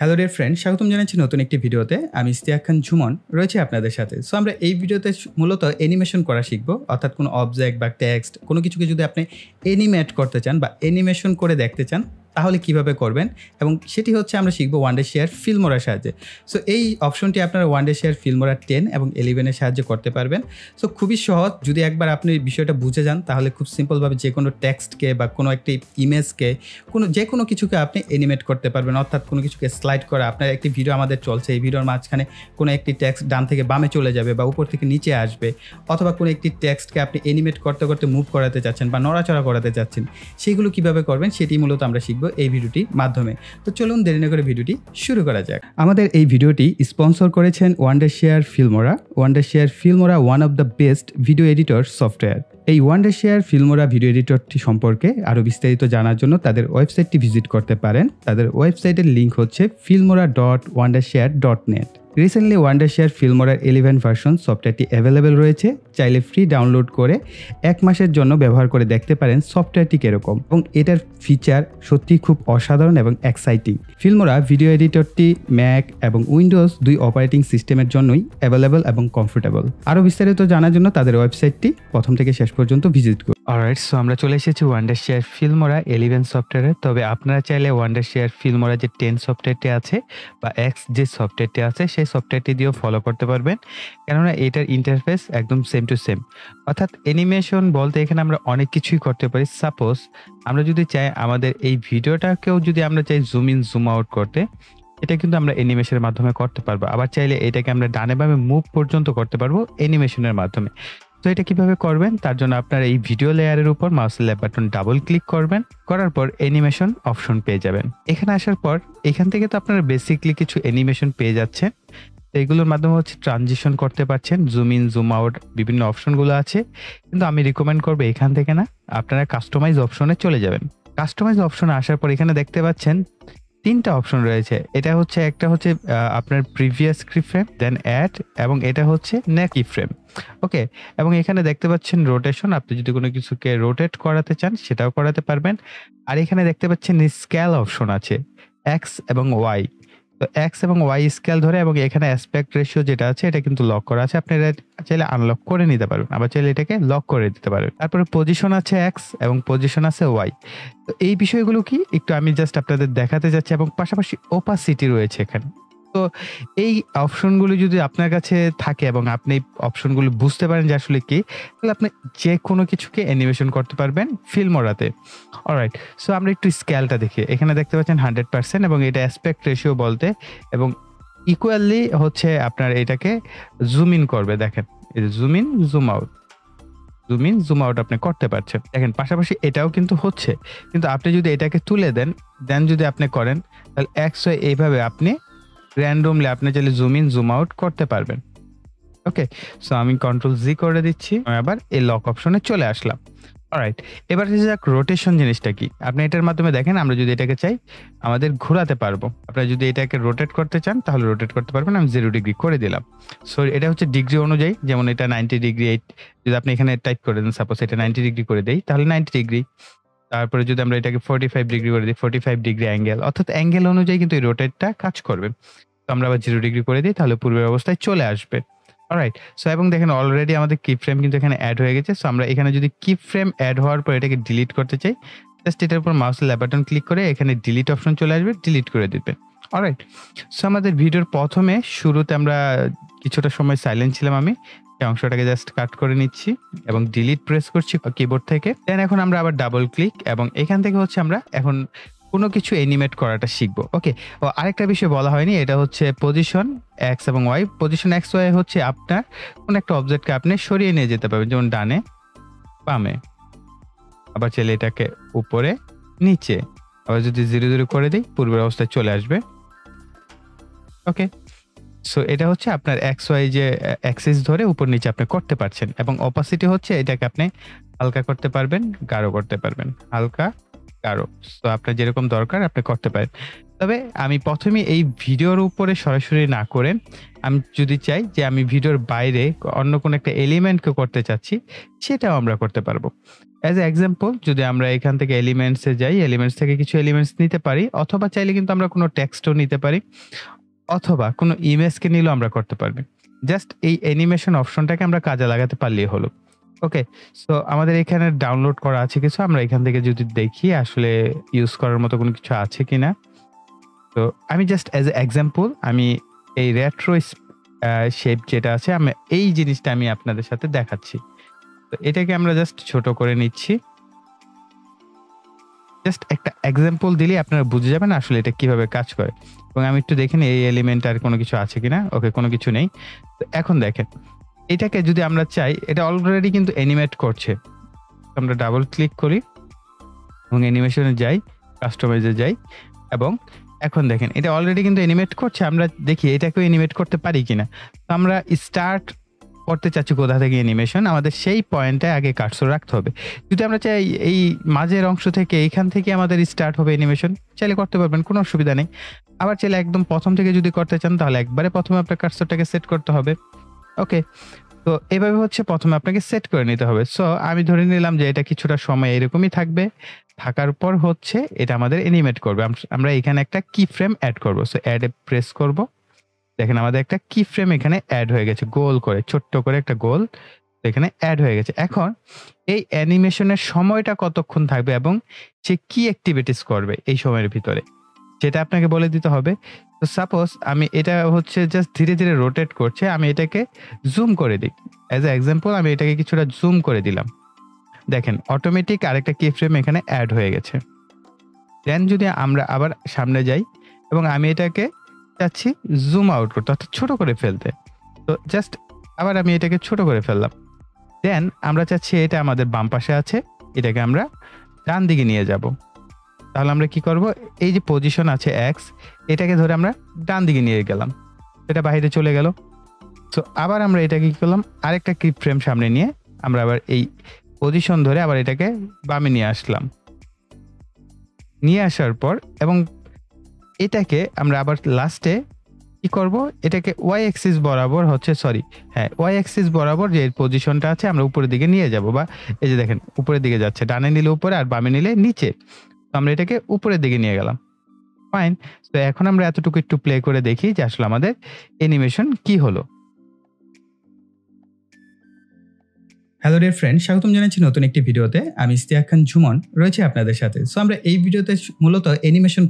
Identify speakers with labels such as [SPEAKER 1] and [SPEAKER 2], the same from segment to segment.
[SPEAKER 1] Hello dear friend, স্বাগতম জানাচ্ছি নতুন একটি ভিডিওতে। আমি ইশতিয়াক খান ঝুমন রয়েছে আপনাদের সাথে। সো আমরা এই ভিডিওতে মূলত অ্যানিমেশন করা শিখব, অর্থাৎ কোনো অবজেক্ট বা টেক্সট কোনো কিছুকে যদি আপনি অ্যানিমেট করতে চান বা অ্যানিমেশন করে দেখতে চান তাহলে কিভাবে করবেন, এবং সেটি হচ্ছে আমরা শিখব ওয়ান্ডারশেয়ার ফিল্মোরার সাহায্যে। সো এই অপশনটি আপনারা ওয়ান্ডারশেয়ার ফিল্মোরা 10 এবং 11-এর সাহায্যে করতে পারবেন। সো খুবই সহজ, যদি একবার আপনি বিষয়টা বুঝে যান তাহলে খুব সিম্পলভাবে যে কোনো টেক্সটকে বা কোনো একটি ইমেজকে যে কোনো কিছুকে আপনি অ্যানিমেট করতে পারবেন, অর্থাৎ কোনো কিছুকে স্লাইড করা। আপনার একটি ভিডিও আমাদের চলছে, এই ভিডিওর মাঝখানে কোনো একটি টেক্সট ডান থেকে বামে চলে যাবে বা উপর থেকে নিচে আসবে, অথবা কোনো একটি টেক্সটকে আপনি অ্যানিমেট করতে করতে মুভ করাতে চাচ্ছেন বা নড়াচড়া করাতে চাচ্ছেন, সেগুলো কিভাবে করবেন সেটি মূলত আমরা শিখব এই ভিডিওটির মাধ্যমে। তো চলুন দেরি না করে ভিডিওটি শুরু করা যাক। আমাদের এই ভিডিওটি স্পন্সর করেছেন Wondershare Filmora. Wondershare Filmora one of the best video editor software. এই ওয়ান্ডারশেয়ার ফিল্মোরা ভিডিও এডিটরটি সম্পর্কে আরও বিস্তারিত জানার জন্য তাদের ওয়েবসাইটটি ভিজিট করতে পারেন। তাদের ওয়েবসাইটের লিঙ্ক হচ্ছে filmora.wondershare.net। রিসেন্টলি ওয়ান্ডারশেয়ার ফিল্মোরার 11 ভার্সন সফটওয়্যারটি অ্যাভেলেবেল রয়েছে। চাইলে ফ্রি ডাউনলোড করে 1 মাসের জন্য ব্যবহার করে দেখতে পারেন সফটওয়্যারটি কীরকম, এবং এটার ফিচার সত্যি খুব অসাধারণ এবং এক্সাইটিং। ফিল্মোরা ভিডিও এডিটরটি ম্যাক এবং উইন্ডোজ 2 অপারেটিং সিস্টেমের জন্যই অ্যাভেলেবল এবং কমফোর্টেবল। আরও বিস্তারিত জানার জন্য তাদের ওয়েবসাইটটি প্রথম থেকে শেষ পর্যন্ত ভিজিট করুন। অলরাইট, সো আমরা চলে এসেছি ওয়ান্ডারশেয়ার ফিল্মোরা 11 সফটওয়্যারে। তবে আপনারা চাইলে ওয়ান্ডারশেয়ার ফিল্মোরা যে 10 সফটওয়্যারটি আছে বা এক্স যে সফটওয়্যারটি আছে সেই সফটওয়্যারটি দিয়েও ফলো করতে পারবেন, কেননা এটার ইন্টারফেস একদম সেম টু সেম। অর্থাৎ অ্যানিমেশন বলতে এখানে আমরা অনেক কিছুই করতে পারি। সাপোজ আমরা যদি চাই আমাদের এই ভিডিওটাকেও যদি আমরা চাই জুম ইন জুম আউট করতে, এটা কিন্তু আমরা অ্যানিমেশনের মাধ্যমে করতে পারবো। আবার চাইলে এটাকে আমরা ডানে বামে মুভ পর্যন্ত করতে পারবো অ্যানিমেশনের মাধ্যমে। তো এটা কিভাবে করবেন, তার জন্য আপনার এই ভিডিও লেয়ারের উপর মাউসের লেফট বাটন ডাবল ক্লিক করবেন, করার পর অ্যানিমেশন অপশন পেয়ে যাবেন। এখানে আসার পর এখান থেকে তো আপনারা বেসিকলি কিছু অ্যানিমেশন পেয়ে যাচ্ছেন। তো এগুলোর মাধ্যমে হচ্ছে ট্রানজিশন করতে পারছেন, জুম ইন জুম আউট বিভিন্ন অপশনগুলো আছে। কিন্তু আমি রিকমেন্ড করবো এখান থেকে না, আপনারা কাস্টমাইজ অপশনে চলে যাবেন। কাস্টমাইজ অপশনে আসার পর এখানে দেখতে পাচ্ছেন 3টা অপশন রয়েছে। এটা হচ্ছে একটা হচ্ছে আপনার প্রিভিয়াস কি ফ্রেম, দেন অ্যাড, এবং এটা হচ্ছে নেক্সট কি ফ্রেম। ওকে, এবং এখানে দেখতে পাচ্ছেন রোটেশন। আপনি যদি কোনো কিছুকে রোটেট করাতে চান সেটাও করাতে পারবেন। আর এখানে দেখতে পাচ্ছেন স্কেল অপশন আছে, এক্স এবং ওয়াই। তো এক্স এবং ওয়াই স্কেল ধরে, এবং এখানে অ্যাসপেক্ট রেশিও যেটা আছে এটা কিন্তু লক করা আছে। আপনি চাইলে আনলক করে নিতে পারবেন, আবার চাইলে এটাকে লক করে দিতে পারবেন। তারপরে পজিশন আছে এক্স এবং পজিশন আছে ওয়াই। তো এই বিষয়গুলো কি একটু আমি জাস্ট আপনাদের দেখাতে যাচ্ছি, এবং পাশাপাশি ওপাসিটি রয়েছে এখানে। তো এই অপশনগুলো যদি আপনার কাছে থাকে এবং আপনি অপশনগুলো বুঝতে পারেন যে আসলে কি, তাহলে আপনি যে কোনো কিছুকে অ্যানিমেশন করতে পারবেন ফিল্মোরাতে। অলরাইট, সো আমরা একটু স্কেলটা দেখি। এখানে দেখতে পাচ্ছেন 100%, এবং এটা অ্যাসপেক্ট রেশিও বলতে, এবং ইকুয়ালি হচ্ছে আপনার এটাকে জুম ইন করবে। দেখেন zoom in zoom out, zoom in zoom out আপনি করতে পারছেন। দেখেন পাশাপাশি এটাও কিন্তু হচ্ছে। কিন্তু আপনি যদি এটাকে তুলে দেন যদি আপনি করেন, তাহলে এক্স ওয়াই এইভাবে আপনি র্যান্ডমলি আপনি চাইলে জুম ইন জুম আউট করতে পারবেন। ওকে, সো আমি কন্ট্রোল জি করে দিচ্ছি, আমি আবার এই লক অপশনে চলে আসলাম। অলরাইট, এবার যাক রোটেশন জিনিসটা কি। আপনি এটার মাধ্যমে দেখেন আমরা যদি এটাকে চাই আমাদের ঘোরাতে পারবো। আপনারা যদি এটাকে রোটেট করতে চান তাহলে রোটেট করতে পারবেন। আমি 0 ডিগ্রি করে দিলাম। সো এটা হচ্ছে ডিগ্রি অনুযায়ী, যেমন এটা 90 ডিগ্রি। যদি আপনি এখানে টাইপ করে দেন, সাপোজ এটা 90 ডিগ্রি করে দেই, তাহলে 90 ডিগ্রি। তারপরে যদি আমরা এটাকে 45 ডিগ্রি করে দিই, 45 ডিগ্রি অ্যাঙ্গেল, অর্থাৎ অ্যাঙ্গেল অনুযায়ী কিন্তু এই রোটেটটা কাজ করবে। তো আমরা আবার 0 ডিগ্রি করে দিই, তাহলে পূর্বের অবস্থায় চলে আসবে। অলরাইট, সো এবং দেখেন অলরেডি আমাদের কি ফ্রেম কিন্তু এখানে অ্যাড হয়ে গেছে। সো আমরা এখানে যদি কি ফ্রেম অ্যাড হওয়ার পর এটাকে ডিলিট করতে চাই, জাস্ট এটার উপর মাউসের লেফট বাটন ক্লিক করে এখানে ডিলিট অপশন চলে আসবে, ডিলিট করে দিবেন। অলরাইট, সো আমাদের ভিডিওর প্রথমে শুরুতে আমরা কিছুটা সময় সাইলেন্ট ছিলাম, আমি এই অংশটাকে জাস্ট কাট করে নিচ্ছি এবং ডিলিট প্রেস করছি কিবোর্ড থেকে। দেন এখন আমরা আবার ডাবল ক্লিক, এবং এখান থেকে হচ্ছে আমরা এখন কোনো কিছু অ্যানিমেট করাটা শিখবো। ওকে, ও আরেকটা বিষয় বলা হয়নি, এটা হচ্ছে পজিশন এক্স এবং ওয়াই। পজিশন এক্স ওয়াই হচ্ছে আপনার কোন একটা অবজেক্টকে আপনি সরিয়ে নিয়ে যেতে পারবেন, যেমন ডানে বামে, আবার চাইলে এটাকে উপরে নিচে। আবার যদি 0 0 করে দিই পূর্বের অবস্থায় চলে আসবে। ওকে, সো এটা হচ্ছে আপনার এক্স ওয়াই যে অ্যাক্সিস ধরে উপর নিচে আপনি করতে পারছেন। এবং অপাসিটি হচ্ছে এটাকে আপনি হালকা করতে পারবেন, গাঢ় করতে পারবেন, হালকা গাঢ়। তো আপনার যেরকম দরকার আপনি করতে পারেন। তবে আমি প্রথমে এই ভিডিওর উপরে সরাসরি না করে, আমি যদি চাই যে আমি ভিডিওর বাইরে অন্য কোনো একটা এলিমেন্টকে করতে চাচ্ছি, সেটাও আমরা করতে পারবো। অ্যাজ এ এক্সাম্পল যদি আমরা এখান থেকে এলিমেন্টসে যাই, এলিমেন্টস থেকে কিছু এলিমেন্টস নিতে পারি, অথবা চাইলে কিন্তু আমরা কোনো টেক্সটও নিতে পারি, অথবা কোনো ইমেজকে নিলেও আমরা করতে পারবো। জাস্ট এই অ্যানিমেশন অপশনটাকে আমরা কাজে লাগাতে পারলেই হলো। ওকে, সো আমাদের এখানে ডাউনলোড করা আছে কিছু, আমরা এখান থেকে যদি দেখি আসলে ইউজ করার মতো কোনো কিছু আছে কিনা। তো আমি জাস্ট অ্যাজ এ এক্সাম্পল আমি এই রেট্রো শেপ যেটা আছে আমি এই জিনিসটা আমি আপনাদের সাথে দেখাচ্ছি। তো এটাকে আমরা জাস্ট ছোট করে নিচ্ছি। জাস্ট একটা এক্সাম্পল দিলেই আপনারা বুঝে যাবেন আসলে এটা কিভাবে কাজ করে। এবং আমি একটু দেখেন এই এলিমেন্ট আর কোনো কিছু আছে কিনা। ওকে, কোনো কিছু নেই। তো এখন দেখেন এটাকে যদি আমরা চাই, এটা অলরেডি কিন্তু অ্যানিমেট করছে। আমরা ডাবল ক্লিক করি এবং অ্যানিমেশনে যাই, কাস্টমাইজে যাই, এবং এখন দেখেন এটা অলরেডি কিন্তু অ্যানিমেট করছে। আমরা দেখি এটাকেও অ্যানিমেট করতে পারি কিনা। তো আমরা স্টার্ট করতে চাচ্ছি কোথা থেকে অ্যানিমেশন, আমাদের সেই পয়েন্টে আগে কার্সর রাখতে হবে। যদি আমরা চাই এই মাঝের অংশ থেকে এইখান থেকে আমাদের স্টার্ট হবে অ্যানিমেশন, চাইলে করতে পারবেন, কোনো অসুবিধা নেই। আবার চাইলে একদম প্রথম থেকে যদি করতে চান তাহলে একবারে প্রথমে আপনার কার্সরটাকে সেট করতে হবে। ওকে, তো এভাবে হচ্ছে প্রথমে আপনাকে সেট করে নিতে হবে। সো আমি ধরে নিলাম যে এটা কিছুটা সময় এরকমই থাকবে, থাকার পর হচ্ছে এটা আমাদের অ্যানিমেট করবে। আমরা এখানে একটা কি ফ্রেম অ্যাড করব। সো অ্যাডে প্রেস করব, দেখেন আমাদের একটা কি ফ্রেম এখানে অ্যাড হয়ে গেছে, গোল করে, ছোট্ট করে একটা গোল এখানে অ্যাড হয়ে গেছে। এখন এই অ্যানিমেশনের সময়টা কতক্ষণ থাকবে এবং সে কি অ্যাক্টিভিটিস করবে এই সময়ের ভিতরে সেটা আপনাকে বলে দিতে হবে। তো সাপোজ আমি এটা হচ্ছে জাস্ট ধীরে ধীরে রোটেট করছে, আমি এটাকে জুম করে দিই। অ্যাজ এ এক্সাম্পল আমি এটাকে কিছুটা জুম করে দিলাম, দেখেন অটোমেটিক আরেকটা কি ফ্রেম এখানে অ্যাড হয়ে গেছে। দেন যদি আমরা আবার সামনে যাই এবং আমি এটাকে চাচ্ছি জুম আউট করতে, অর্থাৎ ছোট করে ফেলতে, তো জাস্ট আবার আমি এটাকে ছোট করে ফেললাম। দেন আমরা চাচ্ছি এটা আমাদের বাম পাশে আছে, এটাকে আমরা ডান দিকে নিয়ে যাব। তাহলে আমরা কি করব, এই যে পজিশন আছে এক্স, এটাকে ধরে আমরা ডান দিকে নিয়ে গেলাম, এটা বাইরে চলে গেল। তো আবার আমরা এটাকে কি করলাম, আরেকটা ক্লিপ ফ্রেম সামনে নিয়ে আমরা আবার এই পজিশন ধরে আবার এটাকে বামে নিয়ে আসলাম। নিয়ে আসার পর এবং এটাকে আমরা আবার লাস্টে কি করব, এটাকে ওয়াই অ্যাক্সিস বরাবর ওয়াই অ্যাক্সিস বরাবর যে পজিশনটা আছে আমরা উপরের দিকে নিয়ে যাব, বা এই যে দেখেন উপরের দিকে যাচ্ছে, ডানে নিলে উপরে আর বামে নিলে নিচে। তো আমরা এটাকে উপরের দিকে নিয়ে গেলাম, ফাইন। তো এখন আমরা এতটুকু একটু প্লে করে দেখি যে আসলে আমাদের অ্যানিমেশন কি হলো। হ্যালো ডিয়ার ফ্রেন্ড, স্বাগতম জানাচ্ছি নতুন একটি ভিডিওতে। আমি ইশতিয়াক খান ঝুমন রয়েছে আপনাদের সাথে। সো আমরা এই ভিডিওতে মূলত অ্যানিমেশন।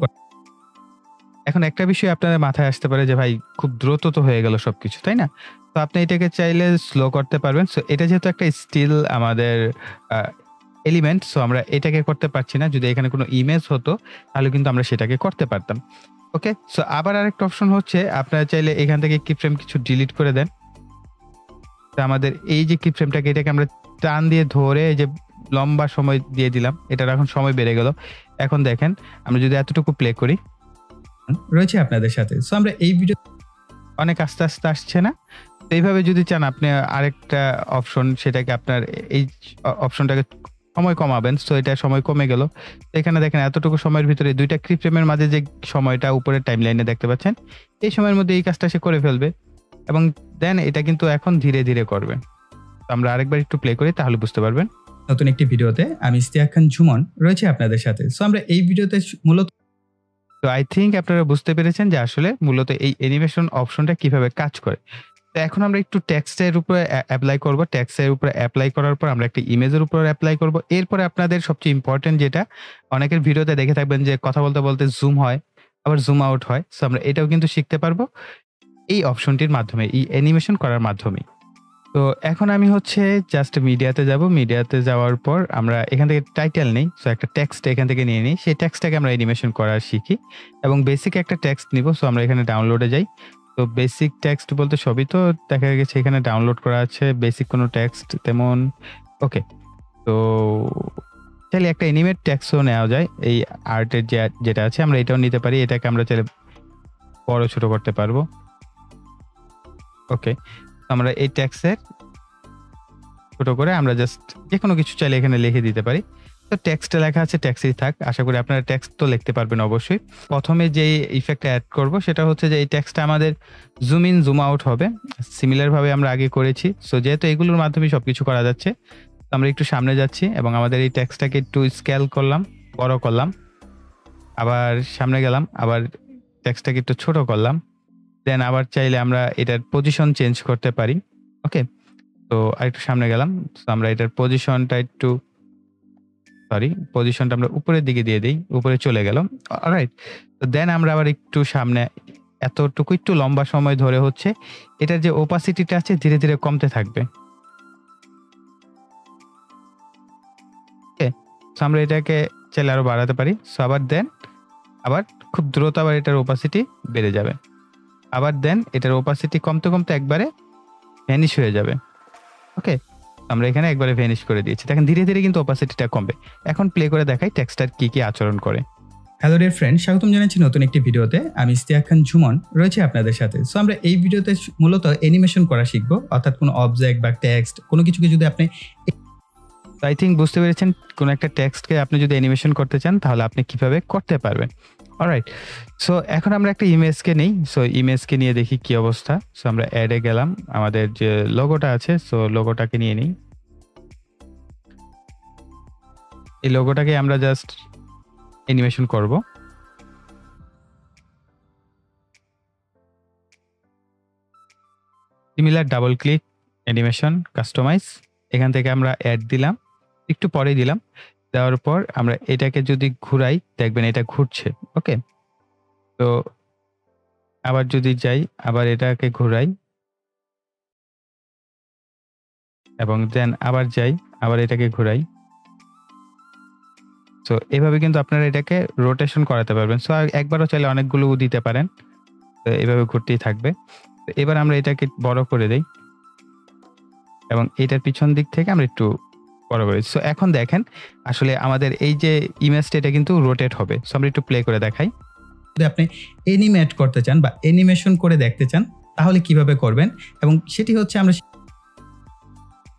[SPEAKER 1] এখন একটা বিষয় আপনাদের মাথায় আসতে পারে যে ভাই খুব দ্রুত তো হয়ে গেল সবকিছু, তাই না? তো আপনি এটাকে চাইলে স্লো করতে পারবেন। সো এটা যেহেতু একটা স্টিল আমাদের এলিমেন্ট, সো আমরা এটাকে করতে পারছি না। যদি এখানে কোনো ইমেজ হতো তাহলে কিন্তু আমরা সেটাকে করতে পারতাম। ওকে, সো আবার আরেকটা অপশন হচ্ছে আপনারা চাইলে এখান থেকে কি ফ্রেম কিছু ডিলিট করে দেন। তো আমাদের এই যে কি ফ্রেমটাকে এটাকে আমরা টান দিয়ে ধরে এই যে লম্বা সময় দিয়ে দিলাম, এটার এখন সময় বেড়ে গেল। এখন দেখেন আমরা যদি এতটুকু প্লে করি রয়েছে আপনাদের সাথে। সো আমরা এই ভিডিও অনেক আস্তে আস্তে আসছে না? তো এইভাবে যদি চান আপনি আরেকটা অপশন, সেটাকে আপনার এই অপশনটাকে সময় কমাবেন। সো এটা সময় কমে গেল। তো এখানে দেখেন এতটুকু সময়ের ভিতরে দুইটা ক্লিপ ফ্রেমের মাঝে যে সময়টা উপরের টাইম লাইনে দেখতে পাচ্ছেন, এই সময়ের মধ্যে এই কাজটা সে করে ফেলবে এবং দেন এটা কিন্তু এখন ধীরে ধীরে করবে। তো আমরা আরেকবার একটু প্লে করি তাহলে বুঝতে পারবেন। নতুন একটি ভিডিওতে আমি ইশতিয়াক খান ঝুমন রয়েছে আপনাদের সাথে। সো আমরা এই ভিডিওতে মূলত, তো আই থিঙ্ক আপনারা বুঝতে পেরেছেন যে আসলে মূলত এই অ্যানিমেশন অপশনটা কিভাবে কাজ করে। তো এখন আমরা একটু টেক্সটের উপরে অ্যাপ্লাই করব। টেক্সটের উপরে অ্যাপ্লাই করার পর আমরা একটা ইমেজের উপরে অ্যাপ্লাই করব। এরপরে আপনাদের সবচেয়ে ইম্পর্টেন্ট যেটা অনেকের ভিডিওতে দেখে থাকবেন যে কথা বলতে বলতে জুম হয়, আবার জুম আউট হয়। সো আমরা এটাও কিন্তু শিখতে পারবো এই অপশনটির মাধ্যমে, এই অ্যানিমেশন করার মাধ্যমে। তো এখন আমি হচ্ছে জাস্ট মিডিয়াতে যাব। মিডিয়াতে যাওয়ার পর আমরা এখান থেকে টাইটেল নেই, সো একটা টেক্সট এখান থেকে নিয়ে নিই। সেই টেক্সটটাকে আমরা অ্যানিমেশন করা শিখি এবং বেসিক একটা টেক্সট নিব। সো আমরা এখানে ডাউনলোডে যাই। তো বেসিক টেক্সট বলতে সবই তো দেখা গেছে এখানে ডাউনলোড করা আছে, বেসিক কোনো টেক্সট তেমন। ওকে, তো চাইলে একটা অ্যানিমেট টেক্সটও নেওয়া যায়। এই আর্টের যেটা আছে আমরা এটাও নিতে পারি। এটাকে আমরা চাইলে বড় ছোট করতে পারবো। ওকে, আমরা এই টেক্সটের ছোট করে আমরা জাস্ট যে কোনো কিছু চাইলে এখানে লিখে দিতে পারি। তো টেক্সটে লেখা আছে, টেক্সটই থাক। আশা করি আপনারা টেক্সট তো লিখতে পারবেন অবশ্যই। প্রথমে যে ইফেক্টটা অ্যাড করব সেটা হচ্ছে যে এই টেক্সটটা আমাদের জুম ইন জুম আউট হবে, সিমিলার ভাবে আমরা আগে করেছি। সো যেহেতু এগুলোর মাধ্যমে সবকিছু করা যাচ্ছে, আমরা একটু সামনে যাচ্ছি এবং আমাদের এই টেক্সটটাকে একটু স্কেল করলাম, বড় করলাম, আবার সামনে গেলাম, আবার টেক্সটটাকে একটু ছোট করলাম। দেন আবার চাইলে আমরা এটার পজিশন চেঞ্জ করতে পারি। ওকে, তো আরেকটু সামনে গেলাম। তো আমরা এটার পজিশনটা আমরা উপরের দিকে দিয়ে দিই, উপরে চলে গেল। অলরাইট, তো দেন আমরা আবার একটু সামনে এতটুকু একটু লম্বা সময় ধরে হচ্ছে এটার যে ওপাসিটিটা আছে ধীরে ধীরে কমতে থাকবে। ওকে, তো আমরা এটাকে চাইলে আরো বাড়াতে পারি। সো আবার দেন আবার খুব দ্রুত আবার এটার ওপাসিটি বেড়ে যাবে। আবার দেন এটার ওপাসিটি কমতে কমতে একবারে ভ্যানিশ হয়ে যাবে। ওকে, আমরা এখানে একবারে ভ্যানিশ করে দিয়েছি। দেখেন ধীরে ধীরে কিন্তু ওপাসিটিটা কমবে। এখন প্লে করে দেখাই টেক্সটার কি কি আচরণ করে। হ্যালো ডিয়ার ফ্রেন্ড, স্বাগতম জানাচ্ছি নতুন একটি ভিডিওতে। আমি ইস্তিয়াক জুমন রয়েছে আপনাদের সাথে। সো আমরা এই ভিডিওতে মূলত অ্যানিমেশন করা শিখবো, অর্থাৎ কোনো অবজেক্ট বা টেক্সট কোনো কিছুকে যদি আপনি আই থিঙ্ক বুঝতে পেরেছেন কোনো একটা টেক্সটকে আপনি যদি অ্যানিমেশন করতে চান তাহলে আপনি কিভাবে করতে পারবেন। অলরাইট, সো এখন আমরা একটা ইমেজকে নিই। সো ইমেজকে নিয়ে দেখি কি অবস্থা। সো আমরা অ্যাডে গেলাম, আমাদের যে লোগোটা আছে সো লোগোটাকে নিয়ে নিই। এই লোগোটাকে আমরা জাস্ট অ্যানিমেশন করব। Similar double click, animation, customise. এখান থেকে আমরা অ্যাড দিলাম, একটু পরে দিলাম। দেওয়ার পর আমরা এটাকে যদি ঘুরাই দেখবেন এটা ঘুরছে। ওকে, তো আবার যদি যাই, আবার এটাকে ঘুরাই এবং দেন আবার যাই, আবার এটাকে ঘুরাই। সো এভাবে কিন্তু আপনারা এটাকে রোটেশন করাতে পারবেন। সো একবারও চাইলে অনেকগুলো দিতে পারেন, তো এভাবে ঘুরতেই থাকবে। তো এবার আমরা এটাকে বড় করে দেই এবং এটার পিছন দিক থেকে আমরা একটু বড় করে। সো এখন দেখেন আসলে আমাদের এই যে ইমেজটা এটা কিন্তু রোটেট হবে। সো আমরা একটু প্লে করে দেখাই। যদি আপনি অ্যানিমেট করতে চান বা অ্যানিমেশন করে দেখতে চান তাহলে কিভাবে করবেন, এবং সেটি হচ্ছে আমরা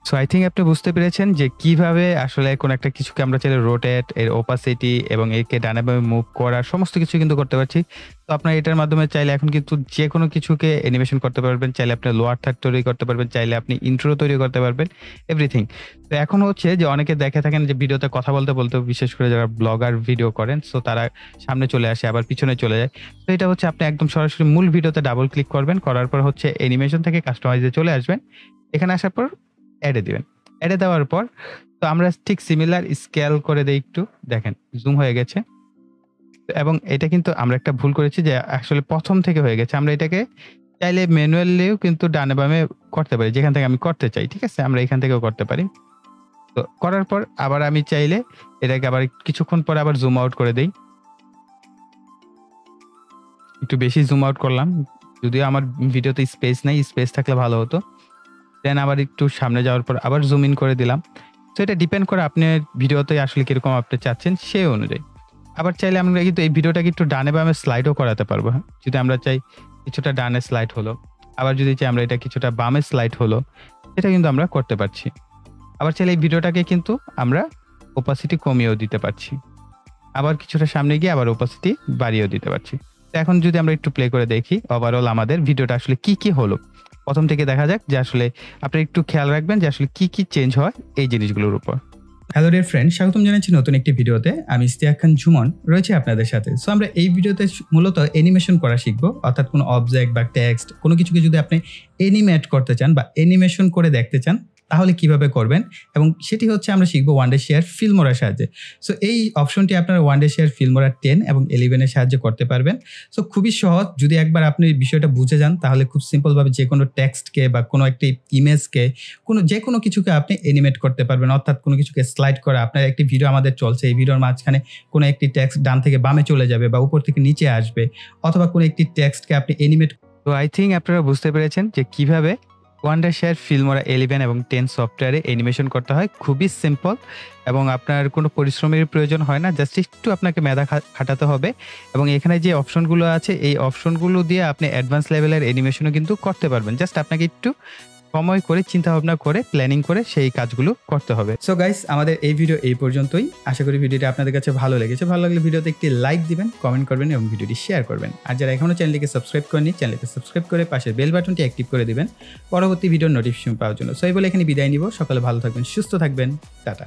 [SPEAKER 1] সো আই থিঙ্ক আপনি বুঝতে পেরেছেন যে কিভাবে আসলে কোন একটা কিছুকে আমরা চাইলে রোটেট, এর ওপাসিটি এবং একে ডানে বামে মুভ করা সমস্ত কিছু কিন্তু করতে পারছি। তো আপনার এটার মাধ্যমে চাইলে এখন কিন্তু যে কোনো কিছুকে অ্যানিমেশন করতে পারবেন, চাইলে আপনি লোয়ার থার্ড তৈরি করতে পারবেন, চাইলে আপনি ইন্ট্রো তৈরি করতে পারবেন, এভরিথিং। তো এখন হচ্ছে যে অনেকে দেখে থাকেন যে ভিডিওতে কথা বলতে বলতে, বিশেষ করে যারা ব্লগার ভিডিও করেন, সো তারা সামনে চলে আসে আবার পিছনে চলে যায়। তো এটা হচ্ছে আপনি একদম সরাসরি মূল ভিডিওতে ডাবল ক্লিক করবেন, করার পর হচ্ছে অ্যানিমেশন থেকে কাস্টমাইজে চলে আসবেন। এখানে আসার পর অ্যাডে দিবেন। অ্যাডে দেওয়ার পর তো আমরা ঠিক সিমিলার স্কেল করে দেই, একটু দেখেন জুম হয়ে গেছে। এবং এটা কিন্তু আমরা একটা ভুল করেছি যে আসলে প্রথম থেকে হয়ে গেছে। আমরা এটাকে চাইলে ম্যানুয়ালিও কিন্তু ডানে বামে করতে পারি, যেখান থেকে আমি করতে চাই। ঠিক আছে, আমরা এখান থেকেও করতে পারি। তো করার পর আবার আমি চাইলে এটাকে আবার কিছুক্ষণ পর আবার জুম আউট করে দেই। একটু বেশি জুম আউট করলাম, যদিও আমার ভিডিওতে স্পেস নাই, স্পেস থাকলে ভালো হতো। দেন আবার একটু সামনে যাওয়ার পর আবার জুম ইন করে দিলাম। তো এটা ডিপেন্ড করে আপনি ভিডিওতে আসলে কিরকম আপনি চাচ্ছেন সেই অনুযায়ী। আবার চাইলে আমরা কিন্তু এই ভিডিওটাকে একটু ডানে বামে স্লাইডও করাতে পারবো। হ্যাঁ, যদি আমরা চাই কিছুটা ডানে স্লাইড হলো, আবার যদি চাই আমরা এটা কিছুটা বামে স্লাইড হলো, এটা কিন্তু আমরা করতে পারছি। আবার চাইলে এই ভিডিওটাকে কিন্তু আমরা ওপাসিটি কমিয়েও দিতে পারছি, আবার কিছুটা সামনে গিয়ে আবার ওপাসিটি বাড়িয়েও দিতে পারছি। তো এখন যদি আমরা একটু প্লে করে দেখি ওভারঅল আমাদের ভিডিওটা আসলে কি কি হলো। প্রথম থেকে দেখা যাক যে আসলে আপনি একটু খেয়াল রাখবেন যে আসলে কি কি চেঞ্জ হয় এই জিনিসগুলোর উপর। হ্যালো ডিয়ার ফ্রেন্ড, স্বাগতম জানাচ্ছি নতুন একটি ভিডিওতে। আমি ইস্তিয়াক জুমন রয়েছে আপনাদের সাথে। সো আমরা এই ভিডিওতে মূলত অ্যানিমেশন করা শিখবো, অর্থাৎ কোনো অবজেক্ট বা টেক্সট কোনো কিছুকে যদি আপনি অ্যানিমেট করতে চান বা অ্যানিমেশন করে দেখতে চান তাহলে কিভাবে করবেন, এবং সেটি হচ্ছে আমরা শিখবো ওয়ান্ডারশেয়ার ফিল্মোরার সাহায্যে। সো এই অপশনটি আপনারা ওয়ান্ডারশেয়ার ফিল্মোরা 10 এবং 11 এর সাহায্যে করতে পারবেন। সো খুবই সহজ, যদি একবার আপনি বিষয়টা বুঝে যান তাহলে খুব সিম্পলভাবে যে কোনো টেক্সটকে বা কোনো একটি ইমেজকে যে কোনো কিছুকে আপনি অ্যানিমেট করতে পারবেন, অর্থাৎ কোনো কিছুকে স্লাইড করা। আপনার একটি ভিডিও আমাদের চলছে, এই ভিডিওর মাঝখানে কোনো একটি টেক্সট ডান থেকে বামে চলে যাবে বা উপর থেকে নিচে আসবে, অথবা কোনো একটি টেক্সটকে আপনি অ্যানিমেট। তো আই থিঙ্ক আপনারা বুঝতে পেরেছেন যে কিভাবে ওয়ান্ডারশেয়ার ফিল্মোরা 11 এবং 10 সফটওয়্যারে অ্যানিমেশন করতে হয়। খুবই সিম্পল এবং আপনার কোনো পরিশ্রমের প্রয়োজন হয় না, জাস্ট একটু আপনাকে মেধা খাটাতে হবে। এবং এখানে যে অপশনগুলো আছে এই অপশনগুলো দিয়ে আপনি অ্যাডভান্স লেভেলের অ্যানিমেশনও কিন্তু করতে পারবেন। জাস্ট আপনাকে একটু সময় করে চিন্তা ভাবনা করে প্ল্যানিং করে সেই কাজগুলো করতে হবে। সো গাইস, আমাদের এই ভিডিও এই পর্যন্তই। আশা করি ভিডিওটি আপনাদের কাছে ভালো লেগেছে। ভালো লাগলে ভিডিওতে একটি লাইক দিবেন, কমেন্ট করবেন এবং ভিডিওটি শেয়ার করবেন। আর যারা এখনো চ্যানেলটিকে সাবস্ক্রাইব করেনি, চ্যানেলকে সাবস্ক্রাইব করে পাশের বেল বাটনটি অ্যাক্টিভ করে দিবেন পরবর্তী ভিডিওর নোটিফিকেশন পাওয়ার জন্য। সো এই বলে এখানে বিদায় নিব। সকালে ভালো থাকবেন, সুস্থ থাকবেন, টাটা।